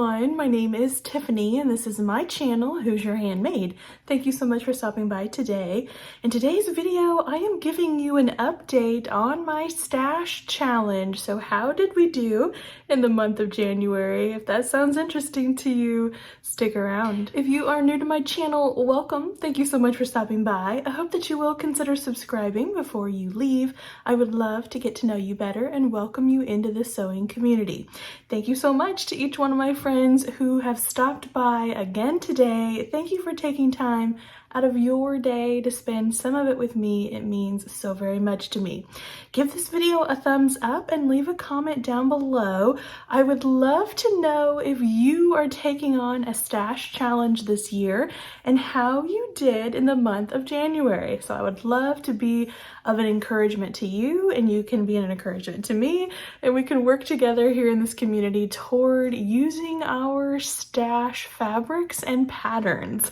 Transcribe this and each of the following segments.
everyone, my name is Tiffany and this is my channel, Who's Your Handmade. Thank you so much for stopping by today. In today's video, I am giving you an update on my stash challenge. So how did we do in the month of January? If that sounds interesting to you, stick around. If you are new to my channel, welcome. Thank you so much for stopping by. I hope that you will consider subscribing before you leave. I would love to get to know you better and welcome you into the sewing community. Thank you so much to each one of my friends who have stopped by again today. Thank you for taking time out of your day to spend some of it with me. It means so very much to me. Give this video a thumbs up and leave a comment down below. I would love to know if you are taking on a stash challenge this year and how you did in the month of January. So I would love to be of an encouragement to you and you can be an encouragement to me, and we can work together here in this community toward using our stash fabrics and patterns.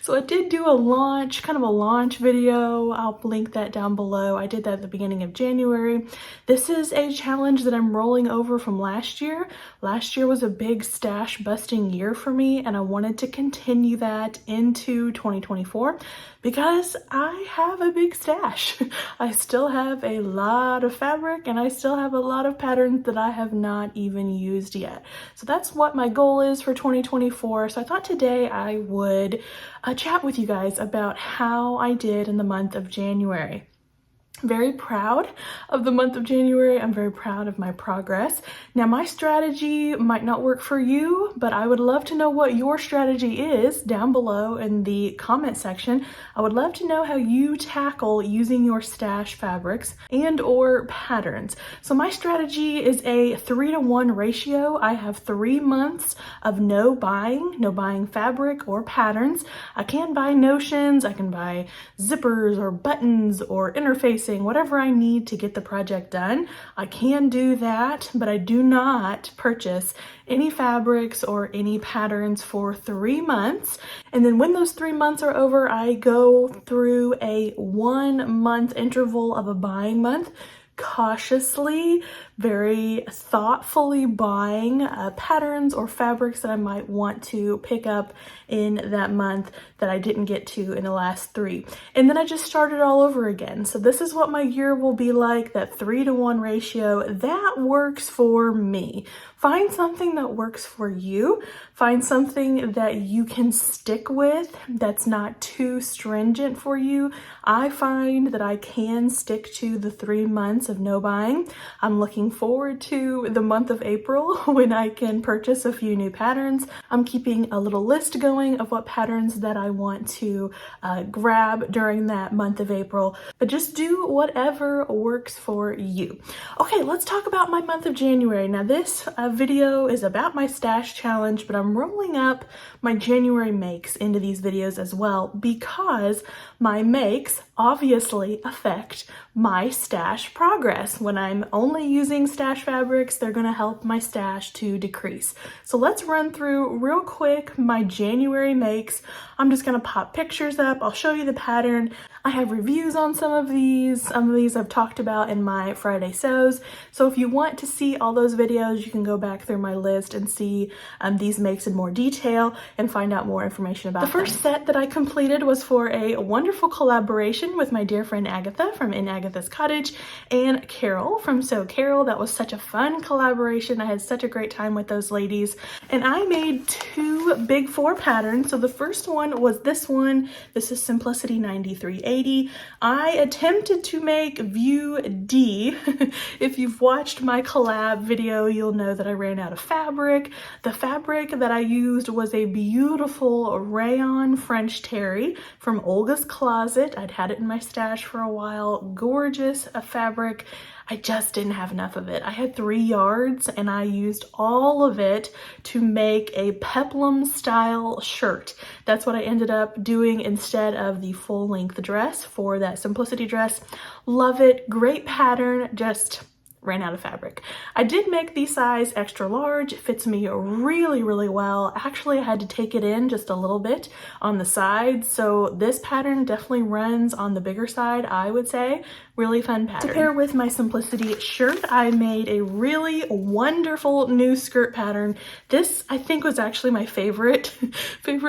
So I did do a launch, kind of a launch video. I'll link that down below. I did that at the beginning of January. This is a challenge that I'm rolling over from last year. Last year was a big stash busting year for me, and I wanted to continue that into 2024 because I have a big stash. I still have a lot of fabric and I still have a lot of patterns that I have not even used yet. So that's what my goal is for 2024. So I thought today I would chat with you guys about how I did in the month of January. Very proud of the month of January. I'm very proud of my progress. Now, my strategy might not work for you, but I would love to know what your strategy is down below in the comment section. I would love to know how you tackle using your stash fabrics and or patterns. So my strategy is a 3-to-1 ratio. I have 3 months of no buying fabric or patterns. I can buy notions, I can buy zippers or buttons or interfacing, whatever I need to get the project done. I can do that, but I do not purchase any fabrics or any patterns for 3 months. And then when those 3 months are over, I go through a 1-month interval of a buying month, cautiously, very thoughtfully buying patterns or fabrics that I might want to pick up in that month that I didn't get to in the last 3. And then I just started all over again. So this is what my year will be like, that 3-to-1 ratio. That works for me. Find something that works for you. Find something that you can stick with that's not too stringent for you. I find that I can stick to the 3 months of no buying. I'm looking forward to the month of April when I can purchase a few new patterns. I'm keeping a little list going of what patterns that I want to grab during that month of April, but just do whatever works for you. Okay, let's talk about my month of January. Now this video is about my stash challenge, but I'm rolling up my January makes into these videos as well because my makes obviously affect my stash progress. When I'm only using stash fabrics, they're going to help my stash to decrease. So let's run through real quick my January makes. I'm just going to pop pictures up. I'll show you the pattern. I have reviews on some of these. Some of these I've talked about in my Friday sews. So if you want to see all those videos, you can go back through my list and see these makes in more detail and find out more information about them. The first set that I completed was for a wonderful collaboration with my dear friend Agatha from In Agatha's Cottage and Carol from Sew Carol. That was such a fun collaboration. I had such a great time with those ladies. And I made 2 big 4 patterns. So the first one was this one. This is Simplicity 9380. I attempted to make View D. If you've watched my collab video, you'll know that I ran out of fabric. The fabric that I used was a beautiful rayon French terry from Olga's Closet. I'd had it in my stash for a while. Gorgeous fabric. I just didn't have enough of it. I had 3 yards and I used all of it to make a peplum style shirt. That's what I ended up doing instead of the full length dress for that Simplicity dress. Love it. Great pattern. Just ran out of fabric. I did make the size extra large. It fits me really, really well. Actually, I had to take it in just a little bit on the side. So this pattern definitely runs on the bigger side, I would say. really fun pattern. To pair with my Simplicity shirt, I made a really wonderful new skirt pattern. This, I think, was actually my favorite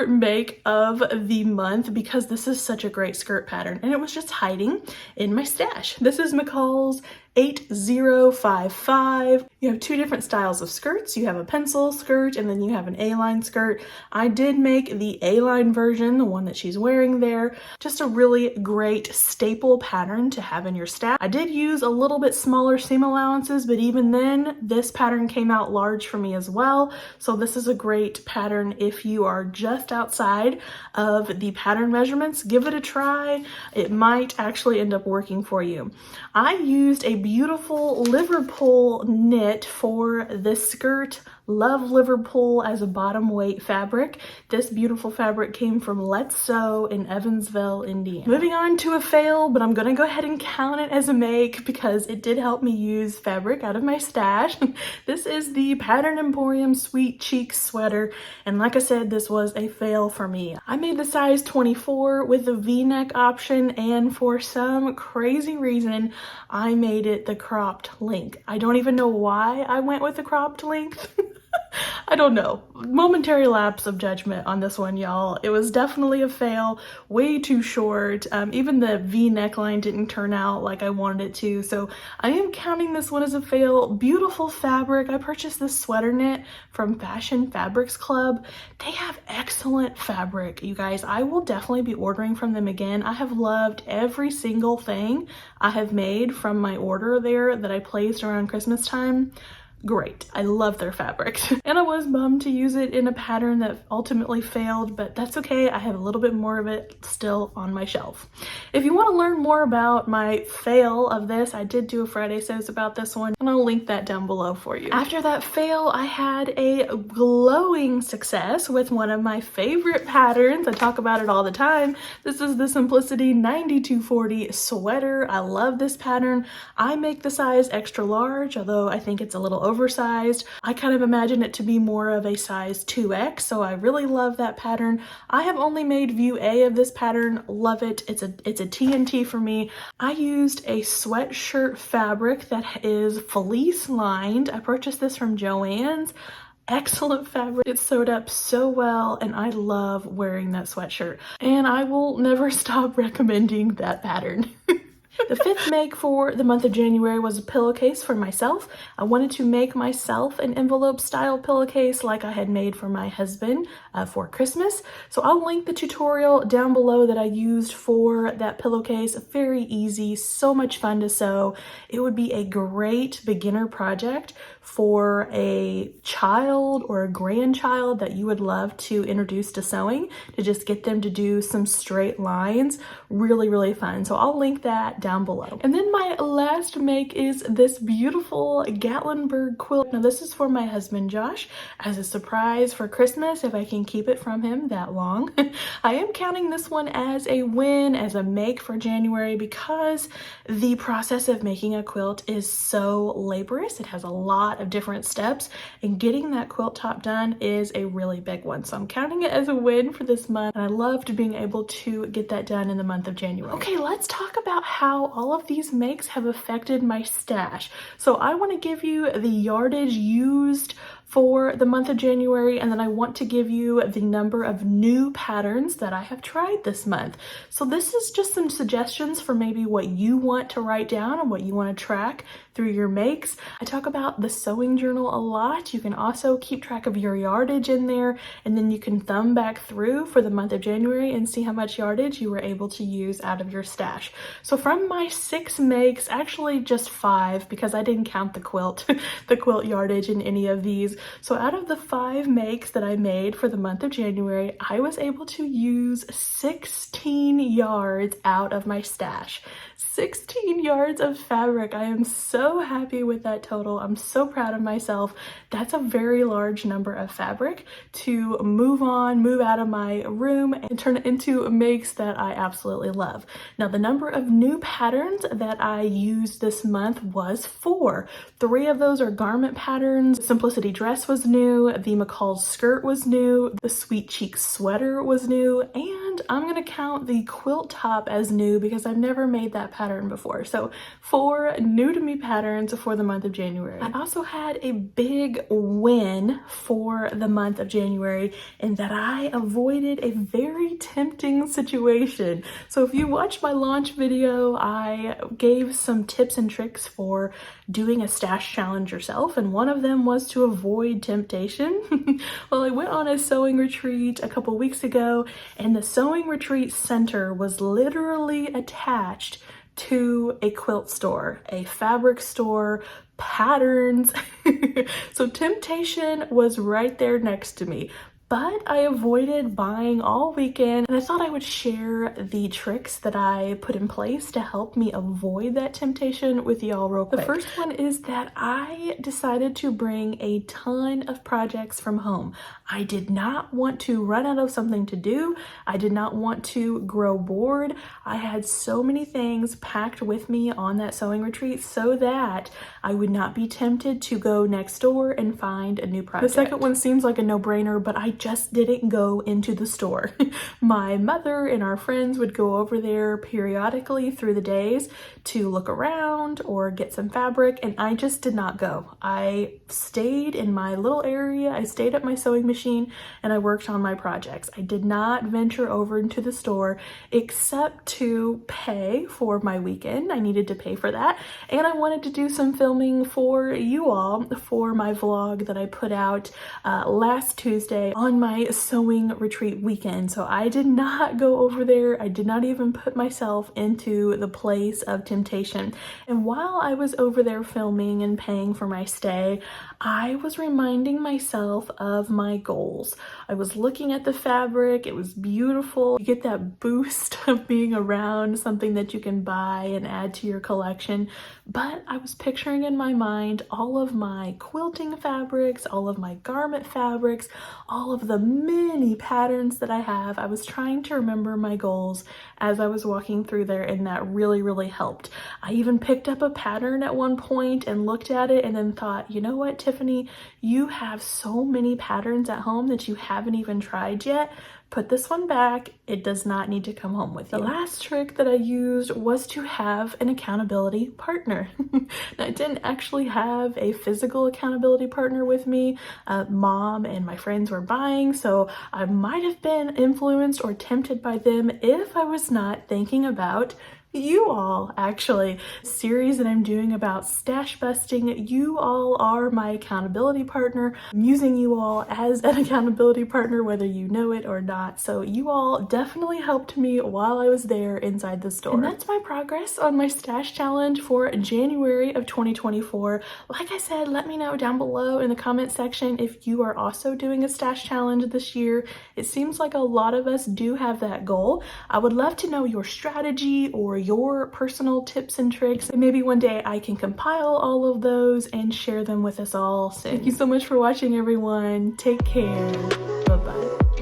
make of the month because this is such a great skirt pattern, and it was just hiding in my stash. This is McCall's 8055. You have two different styles of skirts. You have a pencil skirt and then you have an A-line skirt. I did make the A-line version, the one that she's wearing there. Just a really great staple pattern to have in your stash. I did use a little bit smaller seam allowances, but even then, this pattern came out large for me as well. So this is a great pattern if you are just outside of the pattern measurements. Give it a try. It might actually end up working for you. I used a beautiful Liverpool knit for this skirt. Love Liverpool as a bottom weight fabric. This beautiful fabric came from Let's Sew in Evansville, Indiana. Moving on to a fail, but I'm gonna go ahead and count it as a make because it did help me use fabric out of my stash. This is the Pattern Emporium Sweet Cheeks sweater, and like I said, this was a fail for me. I made the size 24 with the V-neck option, and for some crazy reason, I made it the cropped length. I don't even know why I went with the cropped length. I don't know. Momentary lapse of judgment on this one, y'all. It was definitely a fail. Way too short. Even the V neckline didn't turn out like I wanted it to. So I am counting this one as a fail. Beautiful fabric. I purchased this sweater knit from Fashion Fabrics Club. They have excellent fabric, you guys. I will definitely be ordering from them again. I have loved every single thing I have made from my order there that I placed around Christmas time. Great. I love their fabrics. And I was bummed to use it in a pattern that ultimately failed, but that's okay. I have a little bit more of it still on my shelf. If you want to learn more about my fail of this, I did do a Friday Sews about this one, and I'll link that down below for you. After that fail, I had a glowing success with one of my favorite patterns. I talk about it all the time. This is the Simplicity 9240 sweater. I love this pattern. I make the size extra large, although I think it's a little oversized. I kind of imagine it to be more of a size 2X, so I really love that pattern. I have only made view A of this pattern. Love it. It's a TNT for me. I used a sweatshirt fabric that is fleece lined. I purchased this from Joann's. Excellent fabric. It sewed up so well, and I love wearing that sweatshirt. And I will never stop recommending that pattern. The fifth make for the month of January was a pillowcase for myself. I wanted to make myself an envelope style pillowcase like I had made for my husband for Christmas. So I'll link the tutorial down below that I used for that pillowcase. Very easy, so much fun to sew. It would be a great beginner project for a child or a grandchild that you would love to introduce to sewing, to just get them to do some straight lines. Really, really fun. So I'll link that down below. And then my last make is this beautiful Gatlinburg quilt. Now this is for my husband Josh as a surprise for Christmas, if I can keep it from him that long. I am counting this one as a win, as a make for January, because the process of making a quilt is so laborious. It has a lot of different steps, and getting that quilt top done is a really big one. So I'm counting it as a win for this month, and I loved being able to get that done in the month of January. Okay, let's talk about how all of these makes have affected my stash. So I want to give you the yardage used for the month of January, and then I want to give you the number of new patterns that I have tried this month. So this is just some suggestions for maybe what you want to write down and what you want to track through your makes. I talk about the sewing journal a lot. You can also keep track of your yardage in there, and then you can thumb back through for the month of January and see how much yardage you were able to use out of your stash. So from my 6 makes, actually just 5, because I didn't count the quilt, the quilt yardage in any of these. So out of the 5 makes that I made for the month of January, I was able to use 16 yards out of my stash. 16 yards of fabric. I am so happy with that total. I'm so proud of myself. That's a very large number of fabric to move out of my room and turn it into makes that I absolutely love. Now, the number of new patterns that I used this month was 4. 3 of those are garment patterns. Simplicity dress was new, the McCall's skirt was new, the Sweet Cheeks sweater was new, and And I'm gonna count the quilt top as new because I've never made that pattern before. So 4 new to me patterns for the month of January. I also had a big win for the month of January in that I avoided a very tempting situation. So if you watched my launch video, I gave some tips and tricks for doing a stash challenge yourself, and one of them was to avoid temptation. Well, I went on a sewing retreat a couple weeks ago, and the sewing retreat center was literally attached to a quilt store, a fabric store, patterns. So temptation was right there next to me. But I avoided buying all weekend, and I thought I would share the tricks that I put in place to help me avoid that temptation with y'all real quick. The first one is that I decided to bring a ton of projects from home. I did not want to run out of something to do. I did not want to grow bored. I had so many things packed with me on that sewing retreat so that I would not be tempted to go next door and find a new project. The second one seems like a no-brainer, but I just didn't go into the store. My mother and our friends would go over there periodically through the days to look around or get some fabric, and I just did not go. I stayed in my little area, I stayed at my sewing machine, and I worked on my projects. I did not venture over into the store except to pay for my weekend. I needed to pay for that, and I wanted to do some filming for you all for my vlog that I put out last Tuesday on my sewing retreat weekend. So I did not go over there. I did not even put myself into the place of temptation. And while I was over there filming and paying for my stay, I was reminding myself of my goals. I was looking at the fabric. It was beautiful. You get that boost of being around something that you can buy and add to your collection. But I was picturing in my mind all of my quilting fabrics, all of my garment fabrics, all of the many patterns that I have. I was trying to remember my goals as I was walking through there, and that really, really helped. I even picked up a pattern at one point and looked at it and then thought, you know what, Tiffany, you have so many patterns at home that you haven't even tried yet. Put this one back. It does not need to come home with you. The last trick that I used was to have an accountability partner. Now, I didn't actually have a physical accountability partner with me. Mom and my friends were buying, so I might have been influenced or tempted by them if I was not thinking about you all. Actually, series that I'm doing about stash busting, you all are my accountability partner. I'm using you all as an accountability partner whether you know it or not, so you all definitely helped me while I was there inside the store. And that's my progress on my stash challenge for January of 2024. Like I said, let me know down below in the comment section if you are also doing a stash challenge this year. It seems like a lot of us do have that goal. I would love to know your strategy or your personal tips and tricks, and maybe one day I can compile all of those and share them with us all soon. Thank you so much for watching, everyone. Take care. Bye-bye.